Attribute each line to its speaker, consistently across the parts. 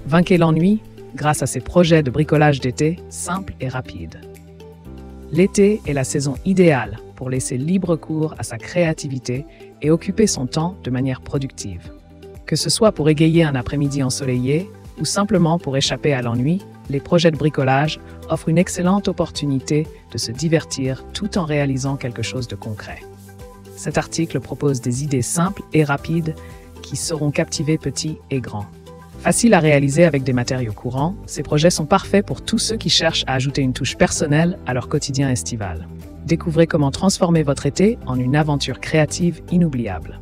Speaker 1: Vainquez l'ennui grâce à ces projets de bricolage d'été simples et rapides. L'été est la saison idéale pour laisser libre cours à sa créativité et occuper son temps de manière productive. Que ce soit pour égayer un après-midi ensoleillé ou simplement pour échapper à l'ennui, les projets de bricolage offrent une excellente opportunité de se divertir tout en réalisant quelque chose de concret. Cet article propose des idées simples et rapides qui sauront captiver petits et grands. Faciles à réaliser avec des matériaux courants, ces projets sont parfaits pour tous ceux qui cherchent à ajouter une touche personnelle à leur quotidien estival. Découvrez comment transformer votre été en une aventure créative inoubliable.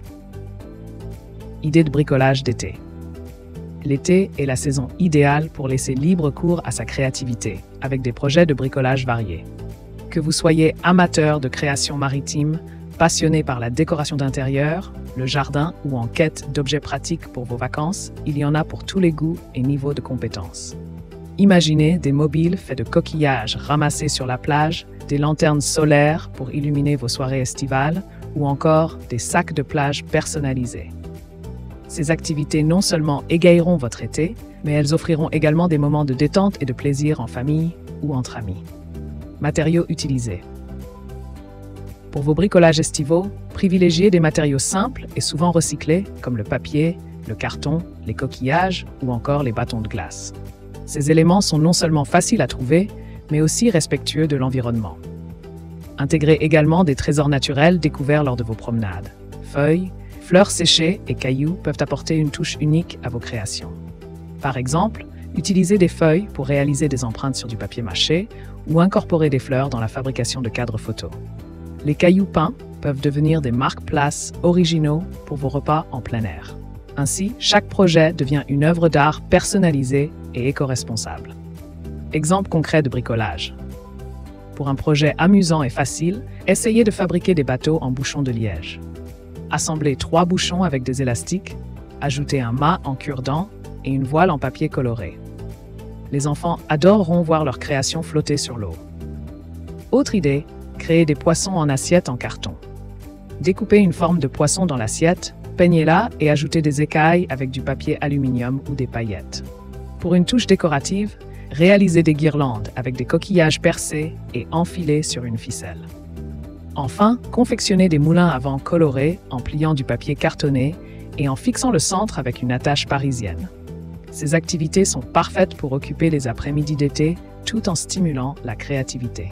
Speaker 1: Idée de bricolage d'été. L'été est la saison idéale pour laisser libre cours à sa créativité, avec des projets de bricolage variés. Que vous soyez amateur de création maritime, passionné par la décoration d'intérieur, le jardin ou en quête d'objets pratiques pour vos vacances, il y en a pour tous les goûts et niveaux de compétences. Imaginez des mobiles faits de coquillages ramassés sur la plage, des lanternes solaires pour illuminer vos soirées estivales ou encore des sacs de plage personnalisés. Ces activités non seulement égayeront votre été, mais elles offriront également des moments de détente et de plaisir en famille ou entre amis. Matériaux utilisés. Pour vos bricolages estivaux, privilégiez des matériaux simples et souvent recyclés comme le papier, le carton, les coquillages ou encore les bâtons de glace. Ces éléments sont non seulement faciles à trouver, mais aussi respectueux de l'environnement. Intégrez également des trésors naturels découverts lors de vos promenades. Feuilles, fleurs séchées et cailloux peuvent apporter une touche unique à vos créations. Par exemple, utilisez des feuilles pour réaliser des empreintes sur du papier mâché ou incorporer des fleurs dans la fabrication de cadres photos. Les cailloux peints peuvent devenir des marque-places originaux pour vos repas en plein air. Ainsi, chaque projet devient une œuvre d'art personnalisée et éco-responsable. Exemple concret de bricolage. Pour un projet amusant et facile, essayez de fabriquer des bateaux en bouchons de liège. Assemblez 3 bouchons avec des élastiques, ajoutez un mât en cure-dent et une voile en papier coloré. Les enfants adoreront voir leur création flotter sur l'eau. Autre idée, créez des poissons en assiette en carton. Découpez une forme de poisson dans l'assiette, peignez-la et ajoutez des écailles avec du papier aluminium ou des paillettes. Pour une touche décorative, réalisez des guirlandes avec des coquillages percés et enfilés sur une ficelle. Enfin, confectionnez des moulins à vent colorés en pliant du papier cartonné et en fixant le centre avec une attache parisienne. Ces activités sont parfaites pour occuper les après-midi d'été tout en stimulant la créativité.